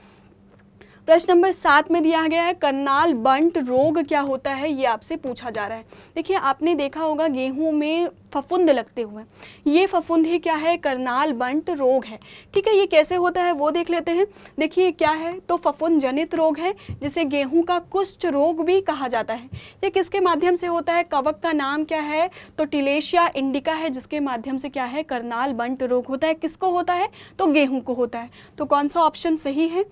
प्रश्न नंबर 7 में दिया गया है करनाल बंट रोग क्या होता है, ये आपसे पूछा जा रहा है। देखिए आपने देखा होगा गेहूं में फफूंद लगते हुए, ये फफूंद ही क्या है, करनाल बंट रोग है। ठीक है, ये कैसे होता है वो देख लेते हैं। देखिए क्या है, तो फफूंद जनित रोग है जिसे गेहूं का कुष्ठ रोग भी कहा जाता है। ये किसके माध्यम से होता है, कवक का नाम क्या है, तो टिलेशिया इंडिका है, जिसके माध्यम से क्या है, करनाल बंट रोग होता है। किसको होता है, तो गेहूं को होता है। तो कौन सा ऑप्शन सही है,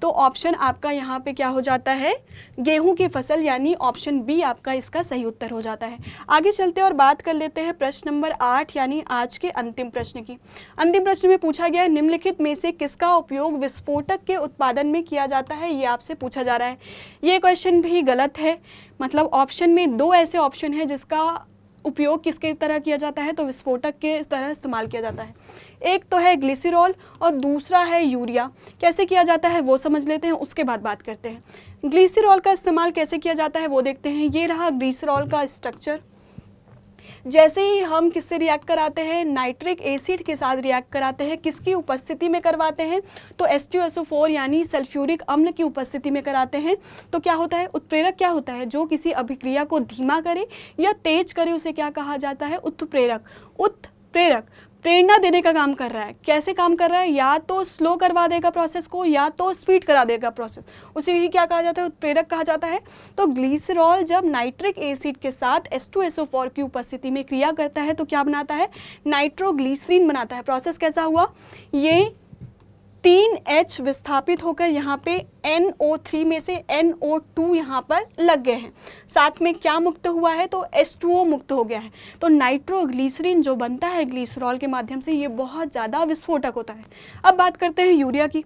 तो ऑप्शन आपका यहाँ पे क्या हो जाता है, गेहूं की फसल, यानी ऑप्शन बी आपका इसका सही उत्तर हो जाता है। आगे चलते और बात कर लेते हैं प्रश्न नंबर 8 यानी आज के अंतिम प्रश्न की। अंतिम प्रश्न में पूछा गया है निम्नलिखित में से किसका उपयोग विस्फोटक के उत्पादन में किया जाता है, ये आपसे पूछा जा रहा है। ये क्वेश्चन भी गलत है, मतलब ऑप्शन में 2 ऐसे ऑप्शन है जिसका उपयोग किसके तरह किया जाता है, तो विस्फोटक के तरह इस्तेमाल किया जाता है। एक तो है ग्लिसरॉल और दूसरा है यूरिया। कैसे किया जाता है वो समझ लेते हैं, उसके बाद बात करते हैं। ग्लिसरॉल का इस्तेमाल कैसे किया जाता है वो देखते हैं। ये रहा ग्लिसरॉल का स्ट्रक्चर। जैसे ही हम किससे रिएक्ट कराते हैं, नाइट्रिक एसिड के साथ रिएक्ट कराते हैं, किसकी उपस्थिति में करवाते हैं, तो H2SO4 यानी सल्फ्यूरिक अम्ल की उपस्थिति में कराते हैं। तो क्या होता है, उत्प्रेरक क्या होता है, जो किसी अभिक्रिया को धीमा करे या तेज करे उसे क्या कहा जाता है, उत्प्रेरक। उत्प्रेरक प्रेरणा देने का काम कर रहा है। कैसे काम कर रहा है? या तो स्लो करवा देगा प्रोसेस को, या तो स्पीड करा देगा प्रोसेस, उसे ही क्या कहा जाता है? उत्प्रेरक कहा जाता है। तो ग्लिसरॉल जब नाइट्रिक एसिड के साथ H2SO4 की उपस्थिति में क्रिया करता है तो क्या बनाता है? नाइट्रोग्लिसरीन बनाता है। प्रोसेस कैसा हुआ? ये 3H विस्थापित होकर यहाँ पे NO3 में से NO2 यहाँ पर लग गए हैं, साथ में क्या मुक्त हुआ है? तो H2O मुक्त हो गया है। तो नाइट्रोग्लिसरीन जो बनता है ग्लिसरॉल के माध्यम से, ये बहुत ज़्यादा विस्फोटक होता है। अब बात करते हैं यूरिया की।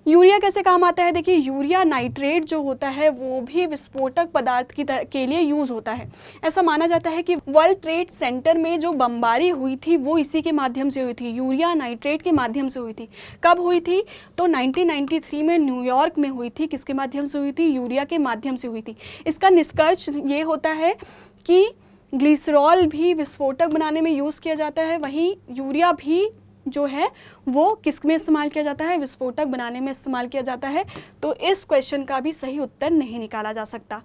यूरिया कैसे काम आता है? देखिए, यूरिया नाइट्रेट जो होता है वो भी विस्फोटक पदार्थ के लिए यूज़ होता है। ऐसा माना जाता है कि वर्ल्ड ट्रेड सेंटर में जो बमबारी हुई थी वो इसी के माध्यम से हुई थी, यूरिया नाइट्रेट के माध्यम से हुई थी। कब हुई थी? तो 1993 में न्यूयॉर्क में हुई थी। किसके माध्यम से हुई थी? यूरिया के माध्यम से हुई थी। इसका निष्कर्ष ये होता है कि ग्लिसरॉल भी विस्फोटक बनाने में यूज़ किया जाता है, वहीं यूरिया भी जो है वो किस में इस्तेमाल किया जाता है? विस्फोटक बनाने में इस्तेमाल किया जाता है। तो इस क्वेश्चन का भी सही उत्तर नहीं निकाला जा सकता।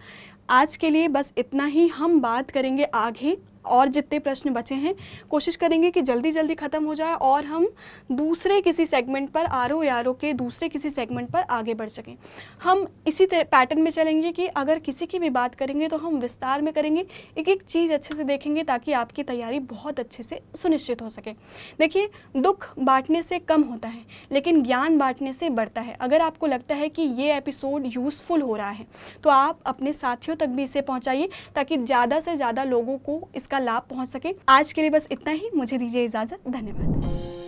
आज के लिए बस इतना ही। हम बात करेंगे आगे, और जितने प्रश्न बचे हैं कोशिश करेंगे कि जल्दी जल्दी ख़त्म हो जाए और हम दूसरे किसी सेगमेंट पर, RO के दूसरे किसी सेगमेंट पर आगे बढ़ सकें। हम इसी पैटर्न में चलेंगे कि अगर किसी की भी बात करेंगे तो हम विस्तार में करेंगे, एक एक चीज़ अच्छे से देखेंगे ताकि आपकी तैयारी बहुत अच्छे से सुनिश्चित हो सके। देखिए, दुख बांटने से कम होता है लेकिन ज्ञान बांटने से बढ़ता है। अगर आपको लगता है कि ये एपिसोड यूज़फुल हो रहा है तो आप अपने साथियों तक भी इसे पहुँचाइए ताकि ज़्यादा से ज़्यादा लोगों को इसका लाभ पहुंच सके। आज के लिए बस इतना ही। मुझे दीजिए इजाज़त। धन्यवाद।